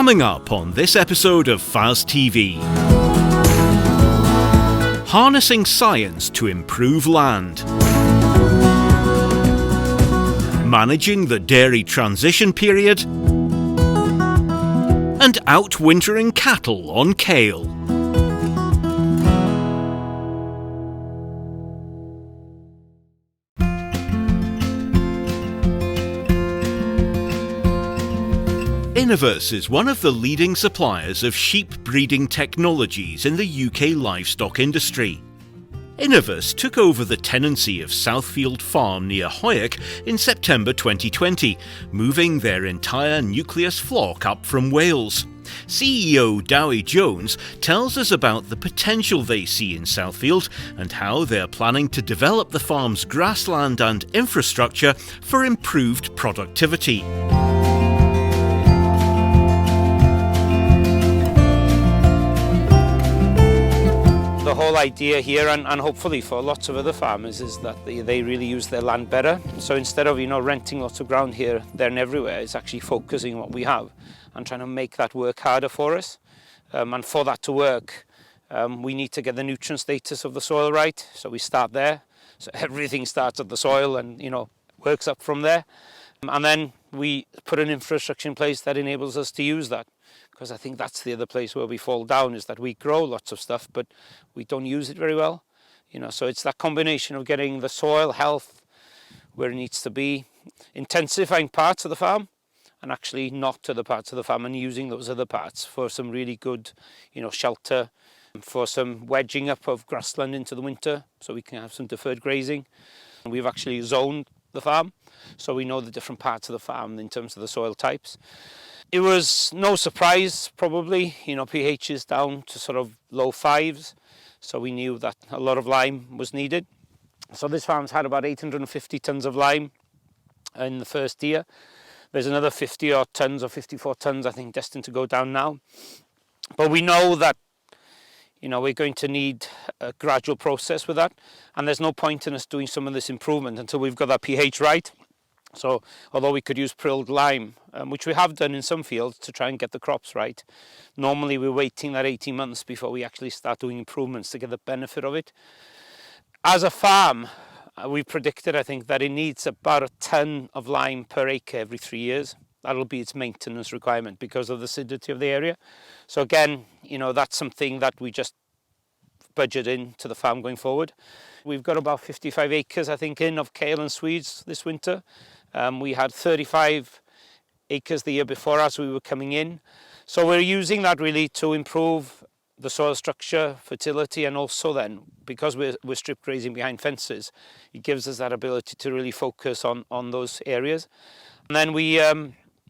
Coming up on this episode of FAS TV. Harnessing science to improve land. Managing the dairy transition period. And outwintering cattle on Kale. Innovis is one of the leading suppliers of sheep breeding technologies in the UK livestock industry. Innovis took over the tenancy of Southfield Farm near Hawick in September 2020, moving their entire nucleus flock up from Wales. CEO Dowie Jones tells us about the potential they see in Southfield and how they're planning to develop the farm's grassland and infrastructure for improved productivity. The whole idea here, and hopefully for lots of other farmers, is that they really use their land better. So instead of renting lots of ground here, there and everywhere, it's actually focusing on what we have and trying to make that work harder for us. And for that to work, we need to get the nutrient status of the soil right. So we start there. So everything starts at the soil and works up from there. And then we put an infrastructure in place that enables us to use that. Because I think that's the other place where we fall down, is that we grow lots of stuff, but we don't use it very well. So it's that combination of getting the soil health where it needs to be, intensifying parts of the farm, and actually not other parts of the farm, and using those other parts for some really good, shelter, for some wedging up of grassland into the winter, so we can have some deferred grazing. And we've actually zoned the farm, so we know the different parts of the farm in terms of the soil types. It was no surprise, probably, pH is down to sort of low 5s, so we knew that a lot of lime was needed. So this farm's had about 850 tonnes of lime in the first year. There's another 50 odd tonnes or 54 tonnes, I think, destined to go down now. But we know that, we're going to need a gradual process with that, and there's no point in us doing some of this improvement until we've got that pH right. So although we could use prilled lime, which we have done in some fields to try and get the crops right, normally we're waiting that 18 months before we actually start doing improvements to get the benefit of it. As a farm, we predicted, I think, that it needs about a tonne of lime per acre every 3 years. That'll be its maintenance requirement because of the acidity of the area. So again, that's something that we just budget into the farm going forward. We've got about 55 acres, I think, of kale and Swedes this winter. We had 35 acres the year before as we were coming in. So we're using that really to improve the soil structure, fertility, and also then, because we're strip grazing behind fences, it gives us that ability to really focus on those areas. And then we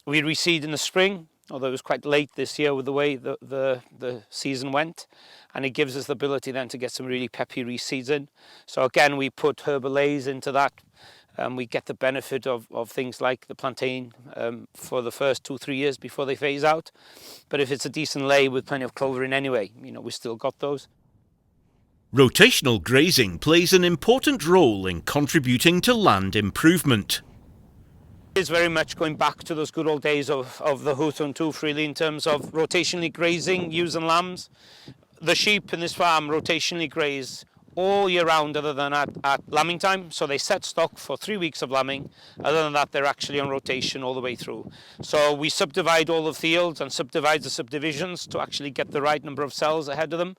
reseed in the spring, although it was quite late this year with the way the season went. And it gives us the ability then to get some really peppy reseeds in. So again, we put herbal A's into that. We get the benefit of things like the plantain for the first 2-3 years before they phase out. But if it's a decent lay with plenty of clover in anyway, we still got those. Rotational grazing plays an important role in contributing to land improvement. It's very much going back to those good old days of the hoof and tooth, really, in terms of rotationally grazing, using lambs. The sheep in this farm rotationally graze all year round other than at lambing time. So they set stock for 3 weeks of lambing. Other than that, they're actually on rotation all the way through. So we subdivide all the fields and subdivide the subdivisions to actually get the right number of cells ahead of them.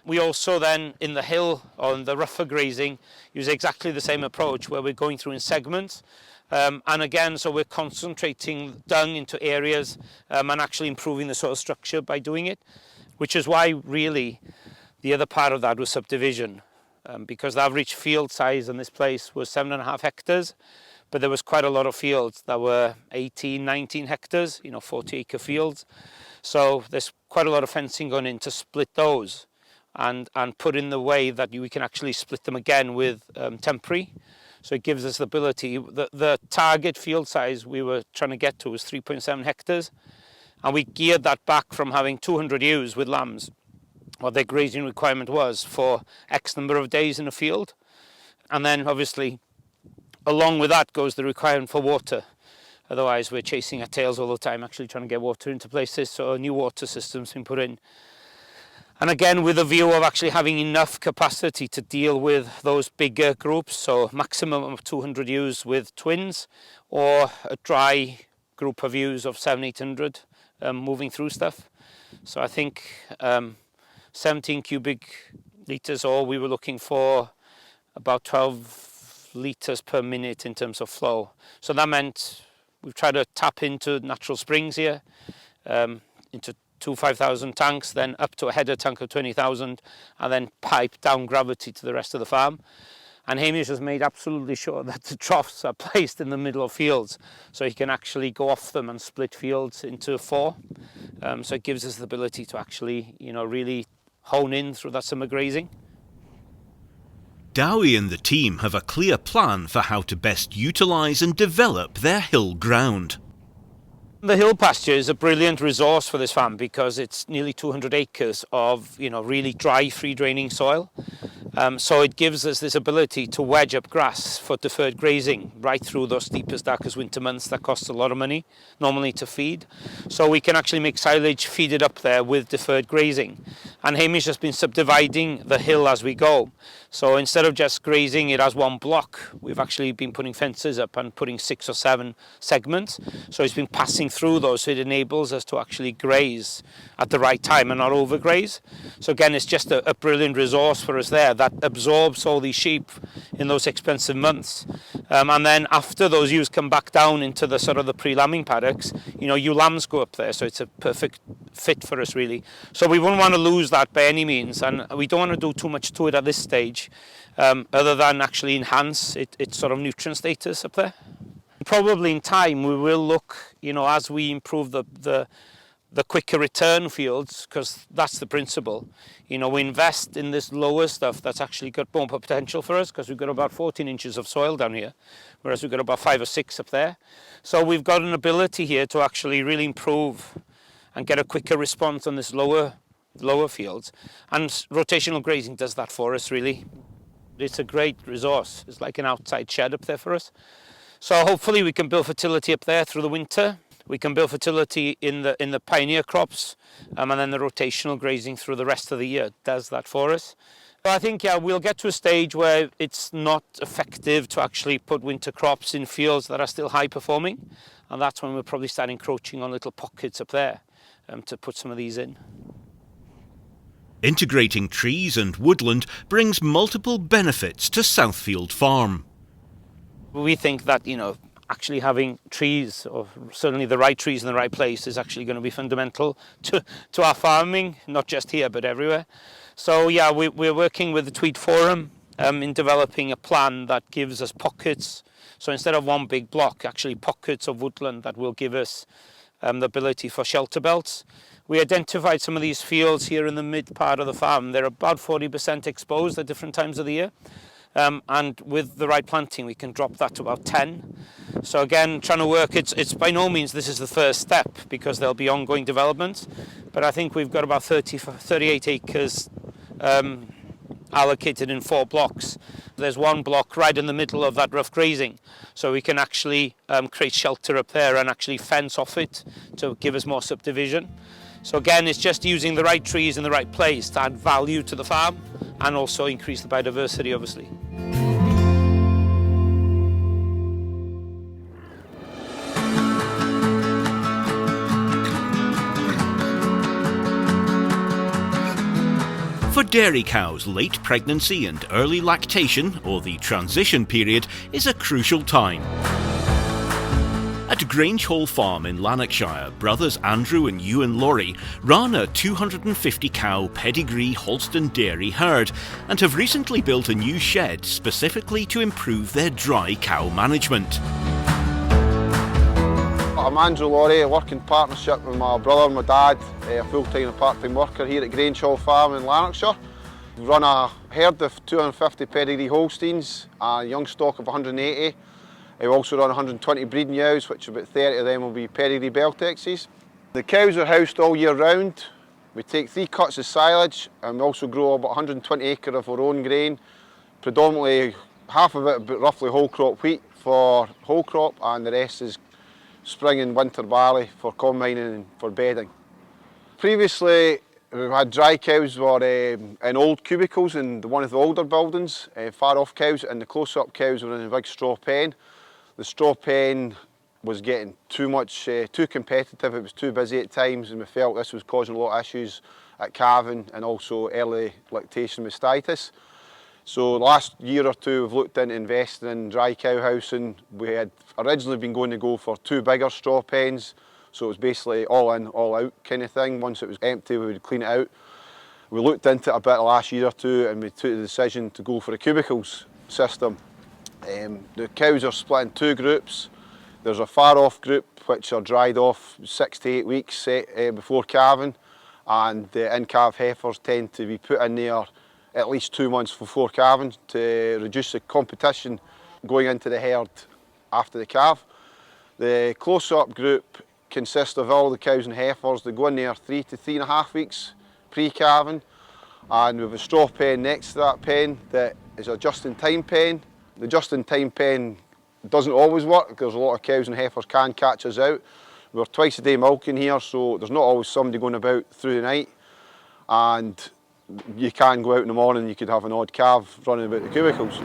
We also then, in the hill, on the rougher grazing, use exactly the same approach where we're going through in segments. And again, so we're concentrating dung into areas and actually improving the soil structure by doing it, which is why really the other part of that was subdivision. Because the average field size in this place was 7.5 hectares, but there was quite a lot of fields that were 18, 19 hectares, 40-acre fields. So there's quite a lot of fencing going in to split those and put in the way that we can actually split them again with temporary. So it gives us the ability, the target field size we were trying to get to was 3.7 hectares. And we geared that back from having 200 ewes with lambs, what their grazing requirement was for X number of days in a field. And then obviously along with that goes the requirement for water. Otherwise, we're chasing our tails all the time, actually trying to get water into places. So a new water system's been put in. And again, with a view of actually having enough capacity to deal with those bigger groups, so maximum of 200 ewes with twins, or a dry group of ewes of 700-800 moving through stuff. So I think 17 cubic litres, or we were looking for about 12 litres per minute in terms of flow. So that meant we've tried to tap into natural springs here, into 5,000 tanks, then up to a header tank of 20,000, and then pipe down gravity to the rest of the farm. And Hamish has made absolutely sure that the troughs are placed in the middle of fields, so he can actually go off them and split fields into 4. So it gives us the ability to actually, really hone in through that summer grazing. Dowie and the team have a clear plan for how to best utilise and develop their hill ground. The hill pasture is a brilliant resource for this farm because it's nearly 200 acres of, really dry, free-draining soil. So it gives us this ability to wedge up grass for deferred grazing right through those deepest, darkest winter months that cost a lot of money normally to feed. So we can actually make silage, feed it up there with deferred grazing. And Hamish has been subdividing the hill as we go. So instead of just grazing it as one block, we've actually been putting fences up and putting 6 or 7 segments. So he's been passing through those, so it enables us to actually graze at the right time and not overgraze. So again, it's just a brilliant resource for us there that absorbs all these sheep in those expensive months. And then after those ewes come back down into the sort of the pre-lambing paddocks, ewe lambs go up there, so it's a perfect fit for us really. So we wouldn't want to lose that by any means, and we don't want to do too much to it at this stage, other than actually enhance its sort of nutrient status up there. Probably in time we will look, as we improve the quicker return fields, because that's the principle. We invest in this lower stuff that's actually got more potential for us, because we've got about 14 inches of soil down here, whereas we've got about 5 or 6 up there. So we've got an ability here to actually really improve and get a quicker response on this lower fields. And rotational grazing does that for us really. It's a great resource. It's like an outside shed up there for us. So hopefully we can build fertility up there through the winter. We can build fertility in the pioneer crops, and then the rotational grazing through the rest of the year does that for us. But I think, we'll get to a stage where it's not effective to actually put winter crops in fields that are still high performing, and that's when we'll probably start encroaching on little pockets up there to put some of these in. Integrating trees and woodland brings multiple benefits to Southfield Farm. We think that, actually having trees, or certainly the right trees in the right place, is actually going to be fundamental to our farming, not just here but everywhere. So we're working with the Tweed Forum in developing a plan that gives us pockets. So instead of one big block, actually pockets of woodland that will give us the ability for shelter belts. We identified some of these fields here in the mid part of the farm. They're about 40% exposed at different times of the year. And with the right planting we can drop that to about 10. So again, trying to work, it's by no means this is the first step, because there'll be ongoing development, but I think we've got about 38 acres allocated in 4 blocks. There's one block right in the middle of that rough grazing, so we can actually create shelter up there and actually fence off it to give us more subdivision. So again, it's just using the right trees in the right place to add value to the farm and also increase the biodiversity, obviously. For dairy cows, late pregnancy and early lactation, or the transition period, is a crucial time. At Grangehall Farm in Lanarkshire, brothers Andrew and Ewan Laurie run a 250-cow pedigree Holstein dairy herd and have recently built a new shed specifically to improve their dry cow management. I'm Andrew Laurie. I work in partnership with my brother and my dad, a full-time and part-time worker here at Grangehall Farm in Lanarkshire. We run a herd of 250 pedigree Holsteins, a young stock of 180. We also run 120 breeding ewes, which about 30 of them will be pedigree Beltexes. The cows are housed all year round. We take 3 cuts of silage, and we also grow about 120 acre of our own grain. Predominantly half of it, but roughly whole crop wheat for whole crop, and the rest is spring and winter barley for combining and for bedding. Previously, we've had dry cows were in old cubicles in one of the older buildings, far off cows, and the close-up cows were in a big straw pen. The straw pen was getting too competitive, it was too busy at times, and we felt this was causing a lot of issues at calving and also early lactation mastitis. So the last year or two we've looked into investing in dry cow housing. We had originally been going to go for 2 bigger straw pens, so it was basically all in, all out kind of thing. Once it was empty we would clean it out. We looked into it a bit the last year or two and we took the decision to go for a Cubicles system. The cows are split in 2 groups. There's a far off group which are dried off 6 to 8 weeks before calving, and the in-calf heifers tend to be put in there at least 2 months before calving to reduce the competition going into the herd after the calf. The close-up group consists of all the cows and heifers that go in there 3 to 3.5 weeks pre-calving, and we have a straw pen next to that pen that is a just-in-time pen. The just-in-time pen doesn't always work because a lot of cows and heifers can catch us out. We're twice a day milking here, so there's not always somebody going about through the night, and you can go out in the morning, you could have an odd calf running about the cubicles.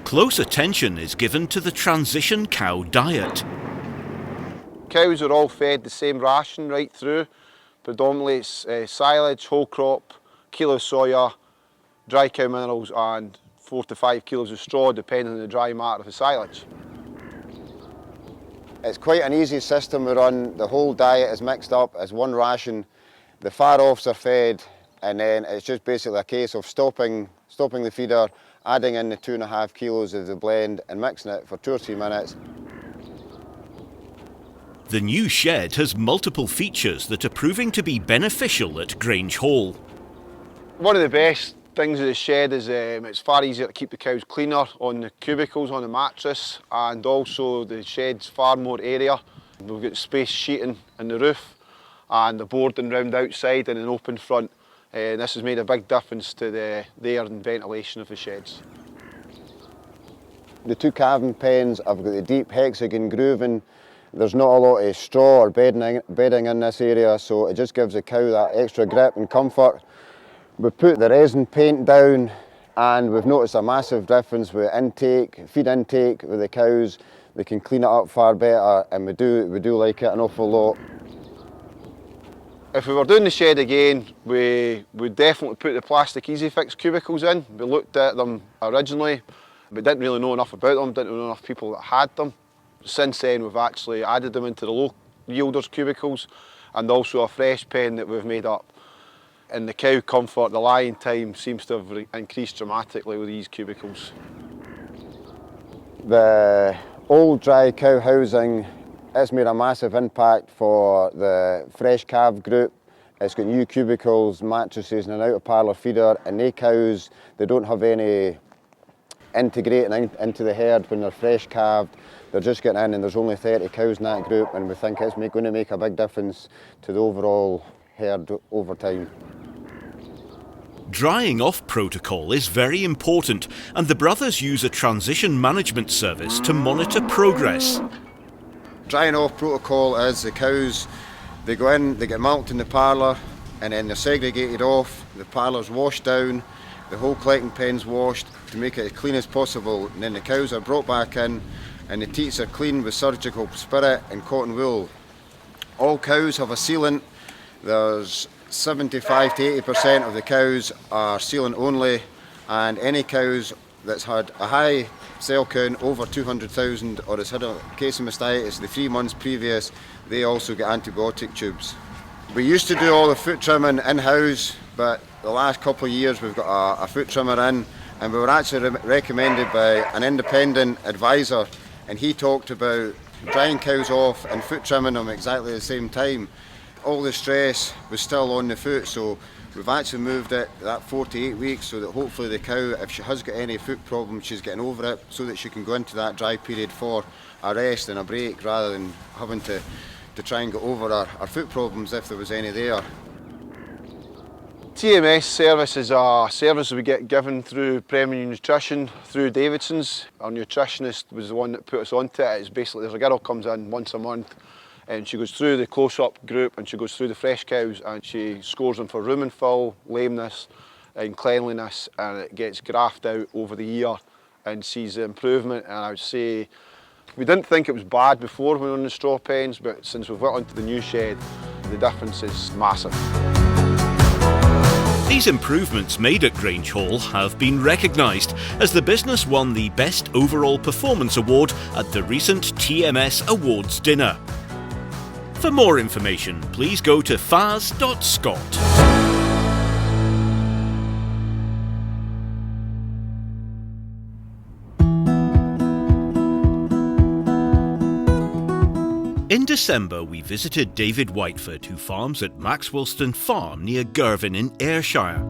Close attention is given to the transition cow diet. Cows are all fed the same ration right through. Predominantly it's silage, whole crop, kilo of soya, dry cow minerals and 4 to 5 kilos of straw depending on the dry matter of the silage. It's quite an easy system we run. The whole diet is mixed up as one ration. The far-offs are fed, and then it's just basically a case of stopping the feeder, adding in the 2.5 kilos of the blend and mixing it for 2 or 3 minutes. The new shed has multiple features that are proving to be beneficial at Grangehall. One of the best things of the shed is it's far easier to keep the cows cleaner on the cubicles, on the mattress, and also the shed's far more area. We've got space sheeting in the roof and the boarding round outside and an open front. This has made a big difference to the air and ventilation of the sheds. The 2 calving pens have got the deep hexagon grooving. There's not a lot of straw or bedding in this area, so it just gives the cow that extra grip and comfort. We put the resin paint down and we've noticed a massive difference with feed intake with the cows. They can clean it up far better, and we do like it an awful lot. If we were doing the shed again, we would definitely put the plastic Easy Fix cubicles in. We looked at them originally, but didn't really know enough about them, didn't know enough people that had them. Since then we've actually added them into the low yielders cubicles and also a fresh pen that we've made up. And the cow comfort, the lying time seems to have increased dramatically with these cubicles. The old dry cow housing has made a massive impact for the fresh calf group. It's got new cubicles, mattresses and an outer parlour feeder, and they cows, they don't have any integrating into the herd when they're fresh calved. They're just getting in, and there's only 30 cows in that group, and we think it's going to make a big difference to the overall herd over time. Drying off protocol is very important, and the brothers use a transition management service to monitor progress. Drying off protocol is the cows, they go in, they get milked in the parlour, and then they're segregated off, the parlour's washed down, the whole collecting pen's washed to make it as clean as possible, and then the cows are brought back in and the teats are cleaned with surgical spirit and cotton wool. All cows have a sealant. There's 75 to 80% of the cows are sealant only, and any cows that's had a high cell count over 200,000 or has had a case of mastitis the 3 months previous, they also get antibiotic tubes. We used to do all the foot trimming in-house, but the last couple of years we've got a foot trimmer in, and we were actually recommended by an independent advisor, and he talked about drying cows off and foot trimming them exactly the same time. All the stress was still on the foot, so we've actually moved it that 4 to 8 weeks so that hopefully the cow, if she has got any foot problems, she's getting over it so that she can go into that dry period for a rest and a break rather than having to try and get over her foot problems if there was any there. TMS service is a service we get given through Premier Nutrition, through Davidson's. Our nutritionist was the one that put us onto it. It's basically, there's a girl comes in once a month and she goes through the close-up group and she goes through the fresh cows and she scores them for rumen fill, lameness and cleanliness, and it gets graphed out over the year and sees the improvement. And I would say we didn't think it was bad before we were on the straw pens, but since we've got onto the new shed, the difference is massive. These improvements made at Grangehall have been recognised as the business won the Best Overall Performance Award at the recent TMS Awards dinner. For more information, please go to fas.scot. In December, we visited David Whiteford, who farms at Maxwellston Farm near Girvan in Ayrshire.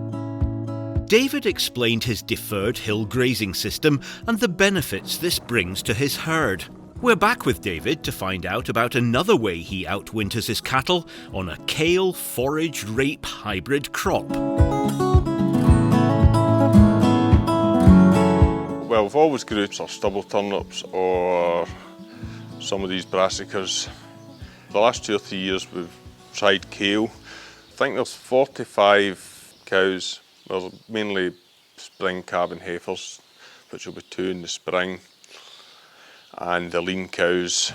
David explained his deferred hill grazing system and the benefits this brings to his herd. We're back with David to find out about another way he outwinters his cattle on a kale forage rape hybrid crop. Well, we've always groups or stubble turnips or some of these brassicas. The last 2 or 3 years we've tried kale. I think there's 45 cows. There's mainly spring calving heifers, which will be 2 in the spring, and the lean cows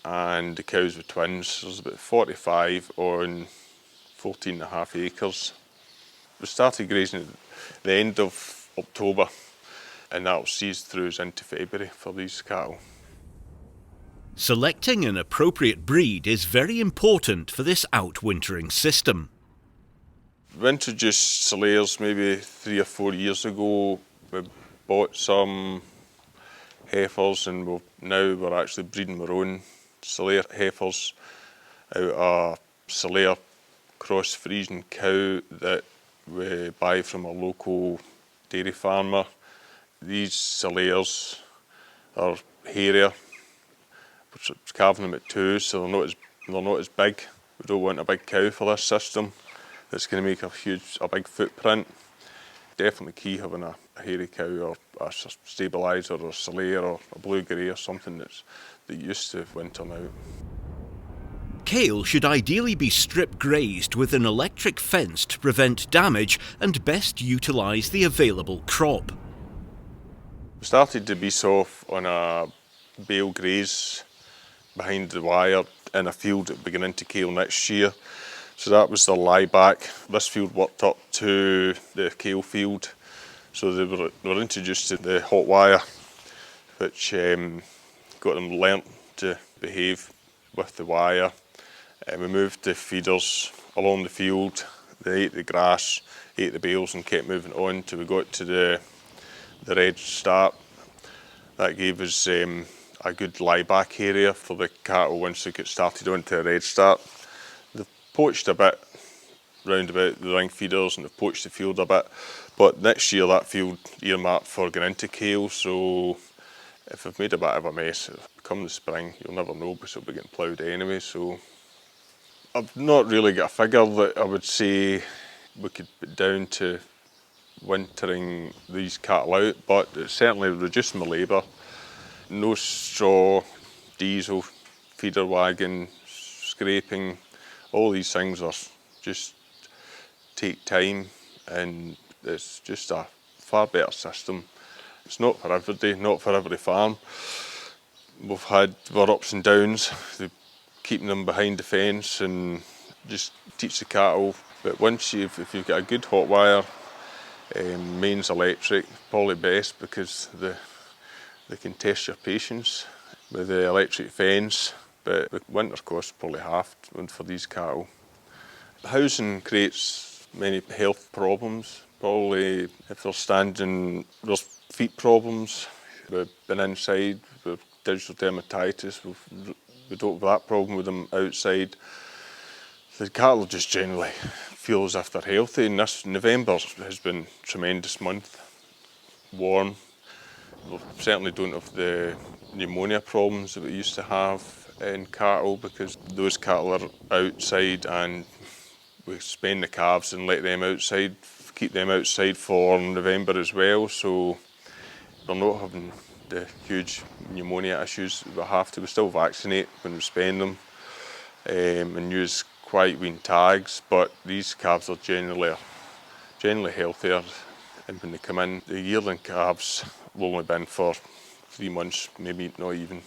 and the cows with twins. There's about 45 on 14.5 acres. We started grazing at the end of October, and that'll see us through into February for these cattle. Selecting an appropriate breed is very important for this outwintering system. We introduced Slayers maybe 3 or 4 years ago. We bought some heifers and we're actually breeding our own Slayer heifers out of Slayer cross Friesian cow that we buy from a local dairy farmer. These Slayers are hairier. We're calving them at 2, so they're not as big. We don't want a big cow for this system. It's going to make a big footprint. Definitely key having a hairy cow or a stabiliser or a Slayer or a blue grey or something that used to winter out. Kale should ideally be strip grazed with an electric fence to prevent damage and best utilise the available crop. We started to bees off on a bale graze behind the wire in a field that will be going into kale next year. So that was the lie back. This field worked up to the kale field. So they were introduced to the hot wire, which got them learnt to behave with the wire. We moved the feeders along the field. They ate the grass, ate the bales and kept moving on till we got to the red start. That gave us a good lie-back area for the cattle once they get started onto a red start. They've poached a bit round about the ring feeders and they've poached the field a bit, but next year that field earmarked for going into kale, so if I've made a bit of a mess, come the spring, you'll never know because it'll be getting ploughed anyway. So I've not really got a figure that I would say we could put down to wintering these cattle out, but it's certainly reducing my labour. No straw, diesel, feeder wagon, scraping, all these things are just take time, and it's just a far better system. It's not for everybody, not for every farm. We've had our ups and downs, keeping them behind the fence and just teach the cattle. But once if you've got a good hot wire, mains electric, probably best because they can test your patience with the electric fence, but the winter cost probably half for these cattle. Housing creates many health problems. Probably if they're standing, there's feet problems. We've been inside with digital dermatitis. We don't have that problem with them outside. The cattle just generally feel as if they're healthy, and this November has been a tremendous month. Warm. We certainly don't have the pneumonia problems that we used to have in cattle because those cattle are outside and we spend the calves and let them outside, keep them outside for November as well, so we're not having the huge pneumonia issues we have to. We still vaccinate when we spend them and use quite wean tags, but these calves are generally healthier, and when they come in, the yearling calves will only been for 3 months, maybe not even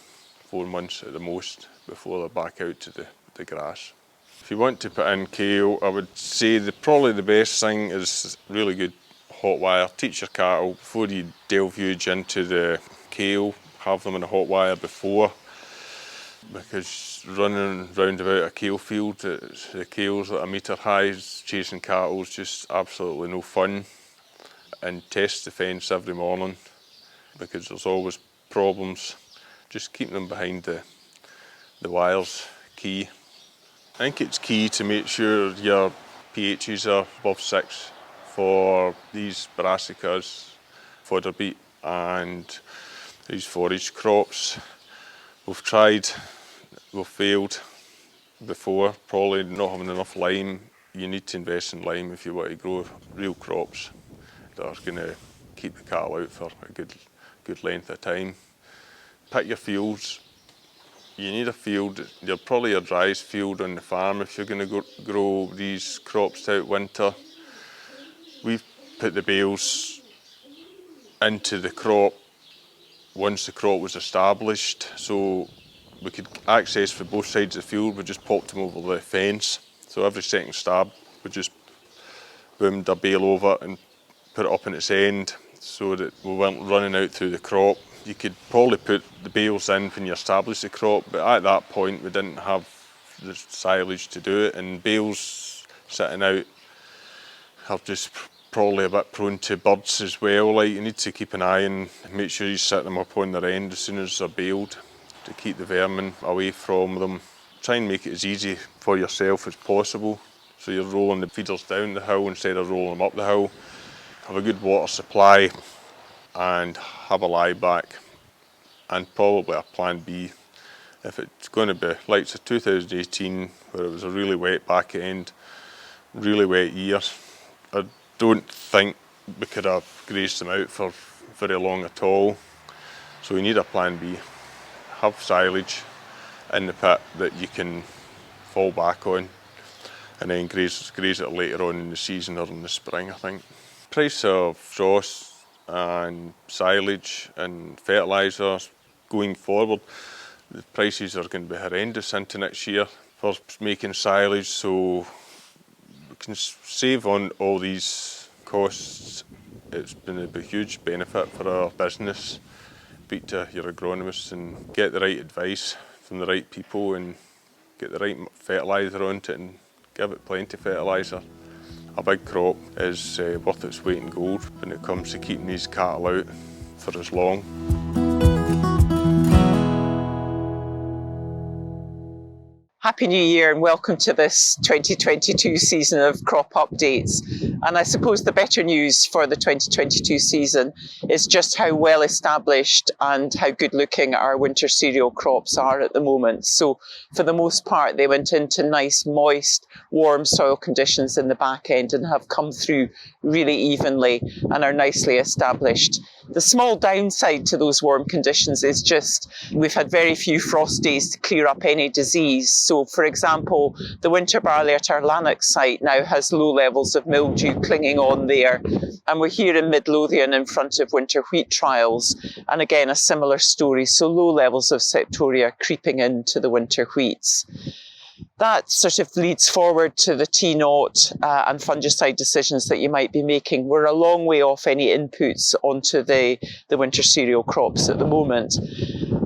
4 months at the most, before they're back out to the grass. If you want to put in kale, I would say probably the best thing is really good hot wire. Teach your cattle before you delve huge into the kale, have them in a hot wire before, because running round about a kale field, the kale's at a metre high, chasing cattle is just absolutely no fun. And test the fence every morning, because there's always problems. Just keeping them behind the wires, key. I think it's key to make sure your pHs are above 6 for these brassicas, fodder beet and these forage crops. We've tried, we've failed before, probably not having enough lime. You need to invest in lime if you want to grow real crops that are going to keep the cattle out for a good length of time. Pick your fields. You need a field, you're probably your driest field on the farm if you're going to grow these crops out winter. We've put the bales into the crop once the crop was established, so we could access for both sides of the field. We just popped them over the fence, so every second stab we just boomed a bale over and put it up in its end so that we weren't running out through the crop. You could probably put the bales in when you establish the crop, but at that point we didn't have the silage to do it, and bales sitting out are just probably a bit prone to birds as well. Like, you need to keep an eye and make sure you set them up on their end as soon as they're baled to keep the vermin away from them. Try and make it as easy for yourself as possible, so you're rolling the feeders down the hill instead of rolling them up the hill. Have a good water supply and have a lie back, and probably a plan B. If it's going to be like 2018, where it was a really wet back end, really wet year, I don't think we could have grazed them out for very long at all. So we need a plan B. Have silage in the pit that you can fall back on, and then graze it later on in the season or in the spring, I think. Price of straws and silage and fertilizer going forward, the prices are going to be horrendous into next year for making silage, so we can save on all these costs. It's been a huge benefit for our business. Speak to your agronomist and get the right advice from the right people and get the right fertilizer onto it and give it plenty of fertilizer. A big crop is worth its weight in gold when it comes to keeping these cattle out for as long. Happy New Year and welcome to this 2022 season of crop updates. And I suppose the better news for the 2022 season is just how well established and how good looking our winter cereal crops are at the moment. So for the most part, they went into nice, moist, warm soil conditions in the back end and have come through really evenly and are nicely established. The small downside to those warm conditions is just we've had very few frost days to clear up any disease. So, for example, the winter barley at our Lanark site now has low levels of mildew clinging on there. And we're here in Midlothian in front of winter wheat trials. And again, a similar story. So low levels of septoria creeping into the winter wheats. That sort of leads forward to the T0 and fungicide decisions that you might be making. We're a long way off any inputs onto the winter cereal crops at the moment.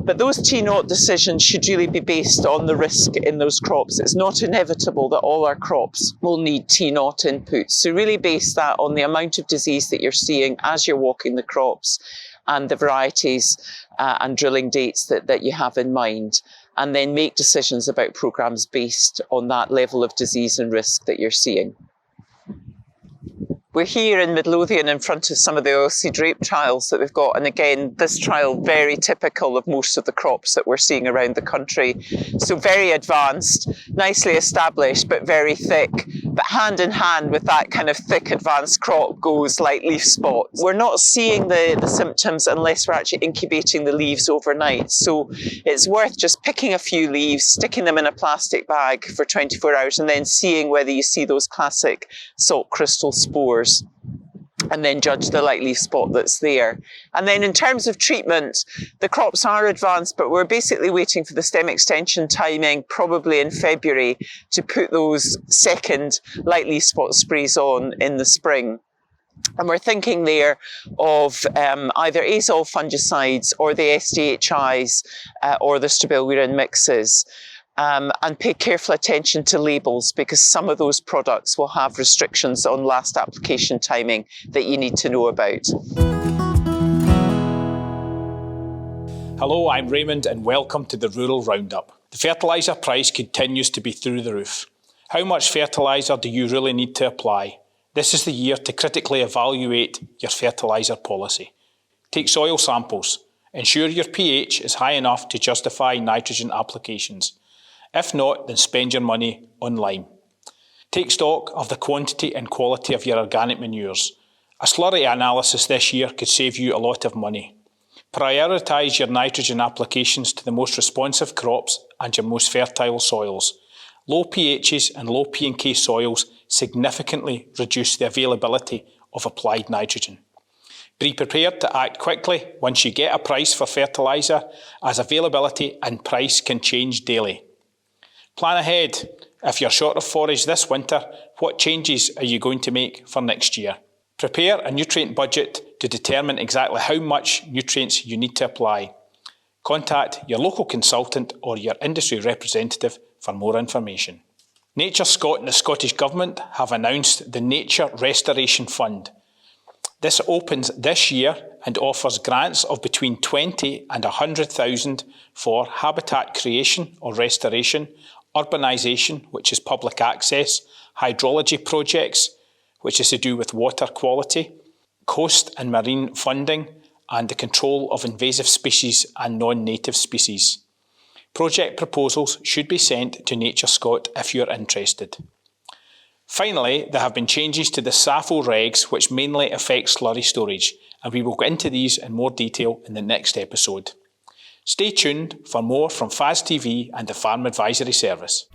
But those T0 decisions should really be based on the risk in those crops. It's not inevitable that all our crops will need T0 inputs. So really base that on the amount of disease that you're seeing as you're walking the crops and the varieties and drilling dates that you have in mind. And then make decisions about programmes based on that level of disease and risk that you're seeing. We're here in Midlothian in front of some of the oilseed rape trials that we've got. And again, this trial very typical of most of the crops that we're seeing around the country. So very advanced, nicely established, but very thick, But hand in hand with that kind of thick advanced crop goes light leaf spot. We're not seeing the symptoms unless we're actually incubating the leaves overnight. So it's worth just picking a few leaves, sticking them in a plastic bag for 24 hours and then seeing whether you see those classic salt crystal spores, and then judge the light leaf spot that's there. And then in terms of treatment, the crops are advanced, but we're basically waiting for the stem extension timing, probably in February, to put those second light leaf spot sprays on in the spring. And we're thinking there of either azole fungicides or the SDHIs or the strobilurin mixes. And pay careful attention to labels, because some of those products will have restrictions on last application timing that you need to know about. Hello, I'm Raymond and welcome to the Rural Roundup. The fertiliser price continues to be through the roof. How much fertiliser do you really need to apply? This is the year to critically evaluate your fertiliser policy. Take soil samples. Ensure your pH is high enough to justify nitrogen applications. If not, then spend your money on lime. Take stock of the quantity and quality of your organic manures. A slurry analysis this year could save you a lot of money. Prioritise your nitrogen applications to the most responsive crops and your most fertile soils. Low pHs and low P&K soils significantly reduce the availability of applied nitrogen. Be prepared to act quickly once you get a price for fertiliser, as availability and price can change daily. Plan ahead. If you're short of forage this winter, what changes are you going to make for next year? Prepare a nutrient budget to determine exactly how much nutrients you need to apply. Contact your local consultant or your industry representative for more information. Nature Scot and the Scottish Government have announced the Nature Restoration Fund. This opens this year and offers grants of between 20 and 100,000 for habitat creation or restoration, urbanisation, which is public access, hydrology projects, which is to do with water quality, coast and marine funding, and the control of invasive species and non-native species. Project proposals should be sent to Nature Scot if you're interested. Finally, there have been changes to the SAFO regs, which mainly affect slurry storage, and we will go into these in more detail in the next episode. Stay tuned for more from FAS TV and the Farm Advisory Service.